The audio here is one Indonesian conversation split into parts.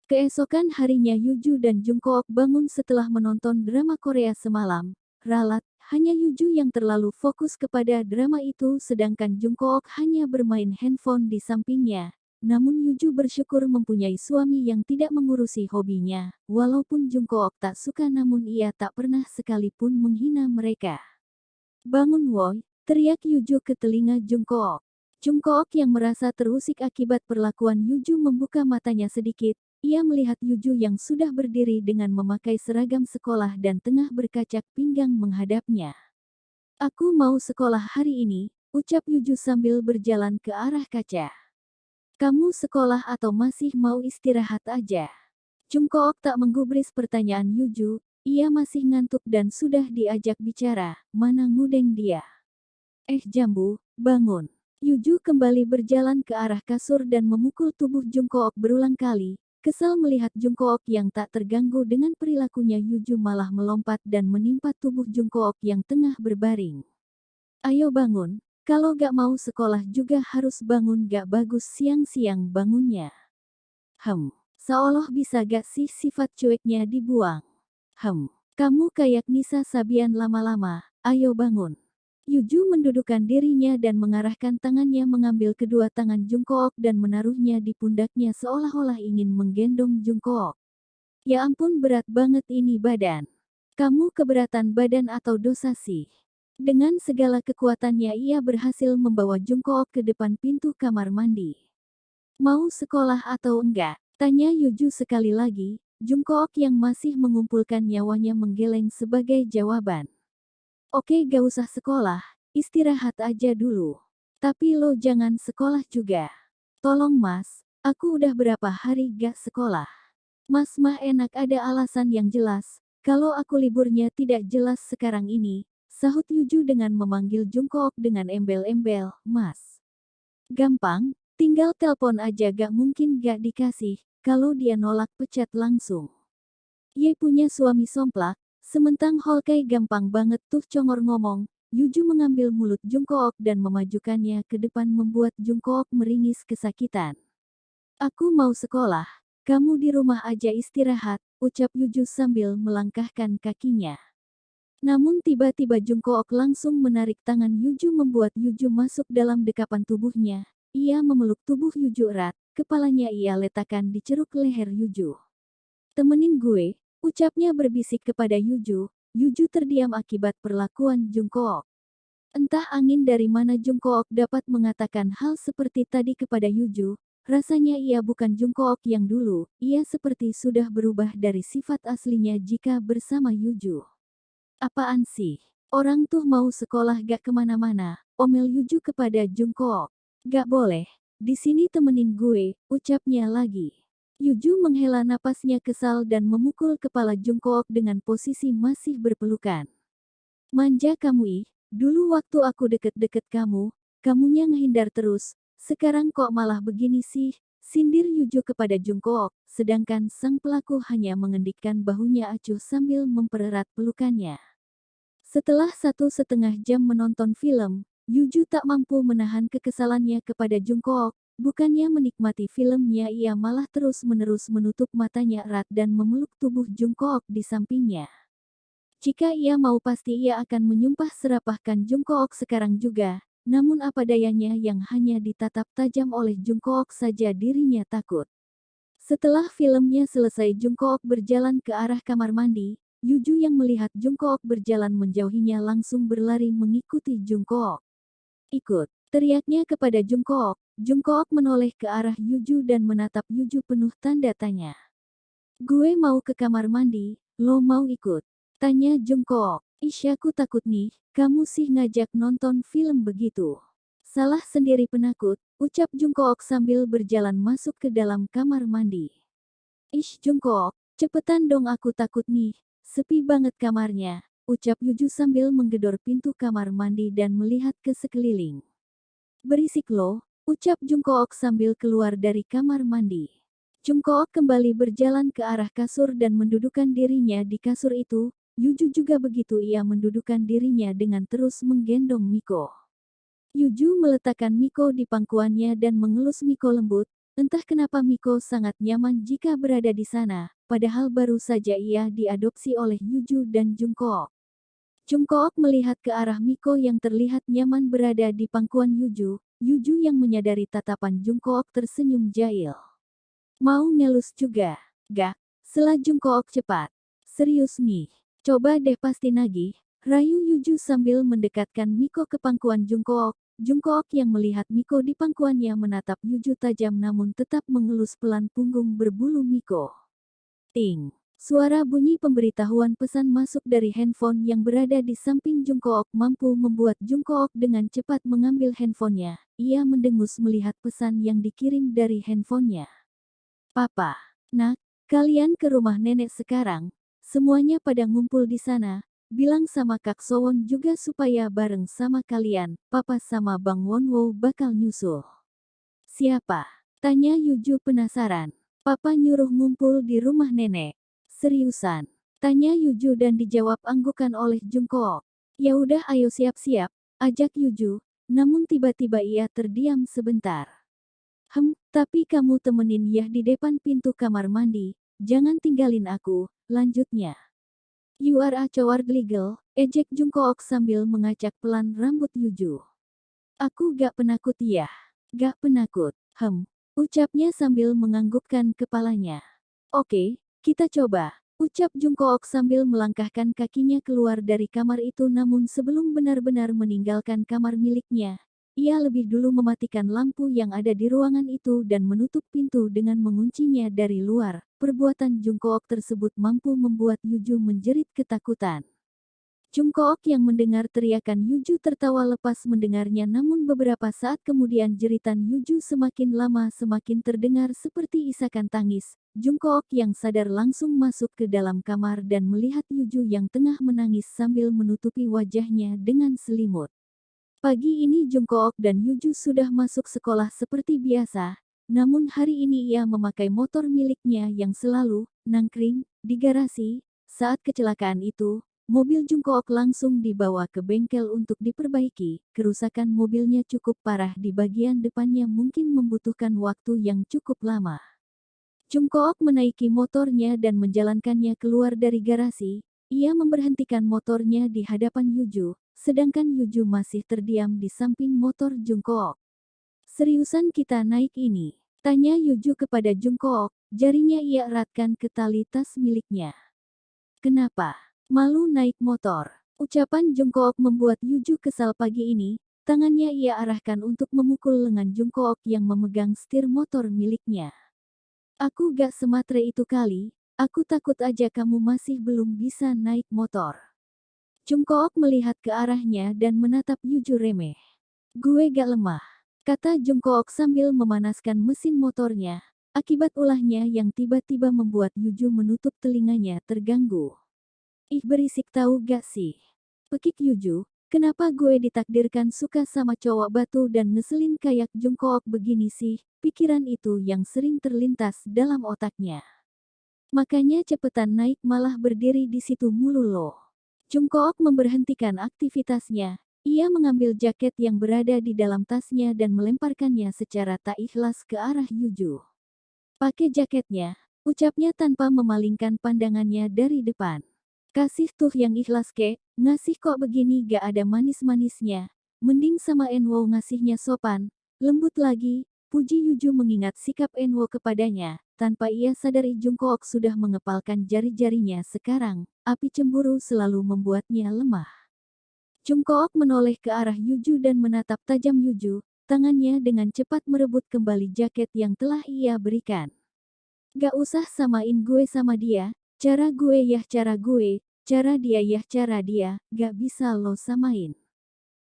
Keesokan harinya Yuju dan Jungkook bangun setelah menonton drama Korea semalam. Ralat, hanya Yuju yang terlalu fokus kepada drama itu sedangkan Jungkook hanya bermain handphone di sampingnya. Namun Yuju bersyukur mempunyai suami yang tidak mengurusi hobinya. Walaupun Jungkook tak suka namun ia tak pernah sekalipun menghina mereka. Bangun woi, teriak Yuju ke telinga Jungkook. Jungkook yang merasa terusik akibat perlakuan Yuju membuka matanya sedikit. Ia melihat Yuju yang sudah berdiri dengan memakai seragam sekolah dan tengah berkacak pinggang menghadapnya. Aku mau sekolah hari ini, ucap Yuju sambil berjalan ke arah kaca. Kamu sekolah atau masih mau istirahat aja? Jungkook tak menggubris pertanyaan Yuju, ia masih ngantuk dan sudah diajak bicara, mana ngudeng dia. Jambu, bangun. Yuju kembali berjalan ke arah kasur dan memukul tubuh Jungkook berulang kali. Kesal melihat Jungkook yang tak terganggu dengan perilakunya, Yuju malah melompat dan menimpa tubuh Jungkook yang tengah berbaring. Ayo bangun, kalau gak mau sekolah juga harus bangun, gak bagus siang-siang bangunnya. Seolah bisa gak sih sifat cueknya dibuang. Kamu kayak Nisa Sabian lama-lama, ayo bangun. Yuju mendudukkan dirinya dan mengarahkan tangannya mengambil kedua tangan Jungkook dan menaruhnya di pundaknya seolah-olah ingin menggendong Jungkook. Ya ampun, berat banget ini badan. Kamu keberatan badan atau dosa sih? Dengan segala kekuatannya ia berhasil membawa Jungkook ke depan pintu kamar mandi. Mau sekolah atau enggak? Tanya Yuju sekali lagi. Jungkook yang masih mengumpulkan nyawanya menggeleng sebagai jawaban. Oke, gak usah sekolah, istirahat aja dulu. Tapi lo jangan sekolah juga. Tolong mas, aku udah berapa hari gak sekolah. Mas mah enak ada alasan yang jelas, kalau aku liburnya tidak jelas sekarang ini, sahut Yuju dengan memanggil Jungkook dengan embel-embel, mas. Gampang, tinggal telepon aja, gak mungkin gak dikasih, kalau dia nolak pecat langsung. Ye punya suami somplak. Sementang Holkai gampang banget tuh congor ngomong, Yuju mengambil mulut Jungkook dan memajukannya ke depan membuat Jungkook meringis kesakitan. Aku mau sekolah, kamu di rumah aja istirahat, ucap Yuju sambil melangkahkan kakinya. Namun tiba-tiba Jungkook langsung menarik tangan Yuju membuat Yuju masuk dalam dekapan tubuhnya. Ia memeluk tubuh Yuju erat, kepalanya ia letakkan di ceruk leher Yuju. Temenin gue, ucapnya berbisik kepada Yuju. Yuju terdiam akibat perlakuan Jungkook. Entah angin dari mana Jungkook dapat mengatakan hal seperti tadi kepada Yuju. Rasanya ia bukan Jungkook yang dulu, ia seperti sudah berubah dari sifat aslinya jika bersama Yuju. Apaan sih? Orang tuh mau sekolah gak kemana-mana, omel Yuju kepada Jungkook. Gak boleh, di sini temenin gue, ucapnya lagi. Yuju menghela napasnya kesal dan memukul kepala Jungkook dengan posisi masih berpelukan. Manja kamu ih, dulu waktu aku deket-deket kamu, kamunya ngehindar terus, sekarang kok malah begini sih, sindir Yuju kepada Jungkook, sedangkan sang pelaku hanya mengendikkan bahunya acuh sambil mempererat pelukannya. Setelah 1,5 jam menonton film, Yuju tak mampu menahan kekesalannya kepada Jungkook. Bukannya menikmati filmnya, ia malah terus-menerus menutup matanya erat dan memeluk tubuh Jungkook di sampingnya. Jika ia mau pasti ia akan menyumpah serapahkan Jungkook sekarang juga, namun apa dayanya yang hanya ditatap tajam oleh Jungkook saja dirinya takut. Setelah filmnya selesai Jungkook berjalan ke arah kamar mandi, Yuju yang melihat Jungkook berjalan menjauhinya langsung berlari mengikuti Jungkook. Ikut, teriaknya kepada Jungkook. Jungkook menoleh ke arah Yuju dan menatap Yuju penuh tanda tanya. Gue mau ke kamar mandi, lo mau ikut? Tanya Jungkook. Aku takut nih, kamu sih ngajak nonton film begitu. Salah sendiri penakut, ucap Jungkook sambil berjalan masuk ke dalam kamar mandi. Jungkook, cepetan dong, aku takut nih, sepi banget kamarnya, ucap Yuju sambil menggedor pintu kamar mandi dan melihat ke sekeliling. Berisik lo, ucap Jungkook sambil keluar dari kamar mandi. Jungkook kembali berjalan ke arah kasur dan mendudukkan dirinya di kasur itu. Yuju juga begitu, ia mendudukkan dirinya dengan terus menggendong Miko. Yuju meletakkan Miko di pangkuannya dan mengelus Miko lembut. Entah kenapa Miko sangat nyaman jika berada di sana, padahal baru saja ia diadopsi oleh Yuju dan Jungkook. Jungkook melihat ke arah Miko yang terlihat nyaman berada di pangkuan Yuju. Yuju yang menyadari tatapan Jungkook tersenyum jahil. Mau ngelus juga? Gak, sela Jungkook cepat. Serius nih, coba deh pasti nagih. Rayu Yuju sambil mendekatkan Miko ke pangkuan Jungkook. Jungkook yang melihat Miko di pangkuannya menatap Yuju tajam namun tetap mengelus pelan punggung berbulu Miko. Ting. Suara bunyi pemberitahuan pesan masuk dari handphone yang berada di samping Jungkook mampu membuat Jungkook dengan cepat mengambil handphonenya. Ia mendengus melihat pesan yang dikirim dari handphonenya. Papa, nak, kalian ke rumah nenek sekarang. Semuanya pada ngumpul di sana. Bilang sama Kak Sowon juga supaya bareng sama kalian. Papa sama Bang Wonwo bakal nyusul. Siapa? Tanya Yuju penasaran. Papa nyuruh ngumpul di rumah nenek. Seriusan? Tanya Yuju dan dijawab anggukan oleh Jungkook. Ya udah ayo siap-siap, ajak Yuju. Namun tiba-tiba ia terdiam sebentar. Tapi kamu temenin Yah di depan pintu kamar mandi. Jangan tinggalin aku, lanjutnya. You are a cowardly girl, ejek Jungkook sambil mengacak pelan rambut Yuju. Aku gak penakut Yah. Gak penakut, ucapnya sambil menganggukkan kepalanya. Oke, kita coba, ucap Jungkook sambil melangkahkan kakinya keluar dari kamar itu namun sebelum benar-benar meninggalkan kamar miliknya, ia lebih dulu mematikan lampu yang ada di ruangan itu dan menutup pintu dengan menguncinya dari luar. Perbuatan Jungkook tersebut mampu membuat Yuju menjerit ketakutan. Jungkook yang mendengar teriakan Yuju tertawa lepas mendengarnya namun beberapa saat kemudian jeritan Yuju semakin lama semakin terdengar seperti isakan tangis. Jungkook yang sadar langsung masuk ke dalam kamar dan melihat Yuju yang tengah menangis sambil menutupi wajahnya dengan selimut. Pagi ini Jungkook dan Yuju sudah masuk sekolah seperti biasa, namun hari ini ia memakai motor miliknya yang selalu nangkring di garasi. Saat kecelakaan itu, mobil Jungkook langsung dibawa ke bengkel untuk diperbaiki. Kerusakan mobilnya cukup parah di bagian depannya mungkin membutuhkan waktu yang cukup lama. Jungkook menaiki motornya dan menjalankannya keluar dari garasi. Ia memberhentikan motornya di hadapan Yuju, sedangkan Yuju masih terdiam di samping motor Jungkook. Seriusan kita naik ini? Tanya Yuju kepada Jungkook, jarinya ia eratkan ke tali tas miliknya. Kenapa? Malu naik motor. Ucapan Jungkook membuat Yuju kesal pagi ini. Tangannya ia arahkan untuk memukul lengan Jungkook yang memegang setir motor miliknya. Aku gak sematre itu kali, aku takut aja kamu masih belum bisa naik motor. Jungkook melihat ke arahnya dan menatap Yuju remeh. Gue gak lemah, kata Jungkook sambil memanaskan mesin motornya. Akibat ulahnya yang tiba-tiba membuat Yuju menutup telinganya terganggu. Ih berisik tahu gak sih? Pekik Yuju, kenapa gue ditakdirkan suka sama cowok batu dan ngeselin kayak Jungkook begini sih? Pikiran itu yang sering terlintas dalam otaknya. Makanya cepetan naik malah berdiri di situ mulu loh. Jungkook memberhentikan aktivitasnya. Ia mengambil jaket yang berada di dalam tasnya dan melemparkannya secara tak ikhlas ke arah Yuju. Pakai jaketnya, ucapnya tanpa memalingkan pandangannya dari depan. Kasih tuh yang ikhlas kek, ngasih kok begini gak ada manis-manisnya. Mending sama Enwo ngasihnya sopan, lembut lagi. Puji Yuju mengingat sikap Enwo kepadanya, tanpa ia sadari Jungkook sudah mengepalkan jari-jarinya sekarang. Api cemburu selalu membuatnya lemah. Jungkook menoleh ke arah Yuju dan menatap tajam Yuju, tangannya dengan cepat merebut kembali jaket yang telah ia berikan. Gak usah samain gue sama dia. Cara gue yah cara gue, cara dia yah cara dia, gak bisa lo samain.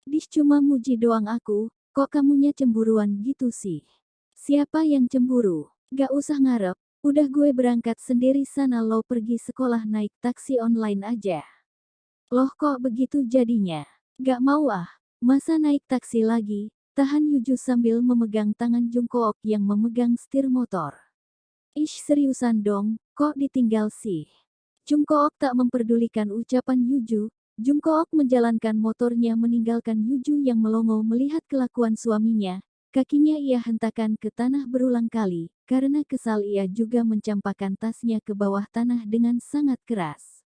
Dis cuma muji doang aku, kok kamunya cemburuan gitu sih? Siapa yang cemburu? Gak usah ngarep, udah gue berangkat sendiri sana lo pergi sekolah naik taksi online aja. Loh kok begitu jadinya? Gak mau ah, masa naik taksi lagi? Tahan Yuju sambil memegang tangan Jungkook yang memegang setir motor. Ish seriusan dong, kok ditinggal sih? Jungkook tak memperdulikan ucapan Yuju. Jungkook menjalankan motornya meninggalkan Yuju yang melongo melihat kelakuan suaminya. Kakinya ia hentakkan ke tanah berulang kali, karena kesal ia juga mencampakkan tasnya ke bawah tanah dengan sangat keras.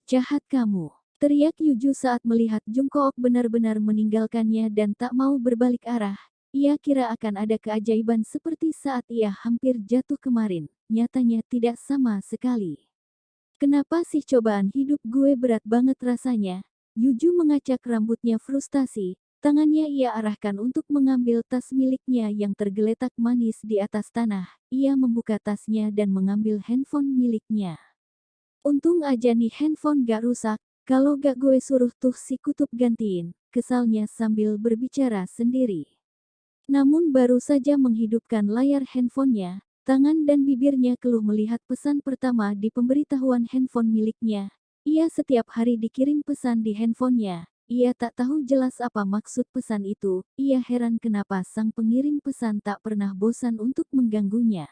"Jahat kamu!" teriak Yuju saat melihat Jungkook benar-benar meninggalkannya dan tak mau berbalik arah. Ia kira akan ada keajaiban seperti saat ia hampir jatuh kemarin, nyatanya tidak sama sekali. "Kenapa sih cobaan hidup gue berat banget rasanya?" Yuju mengacak rambutnya frustasi. Tangannya ia arahkan untuk mengambil tas miliknya yang tergeletak manis di atas tanah. Ia membuka tasnya dan mengambil handphone miliknya. "Untung aja nih handphone gak rusak, kalau gak gue suruh tuh si kutub gantiin," kesalnya sambil berbicara sendiri. Namun baru saja menghidupkan layar handphonenya, tangan dan bibirnya keluh melihat pesan pertama di pemberitahuan handphone miliknya. Ia setiap hari dikirim pesan di handphonenya. Ia tak tahu jelas apa maksud pesan itu. Ia heran kenapa sang pengirim pesan tak pernah bosan untuk mengganggunya.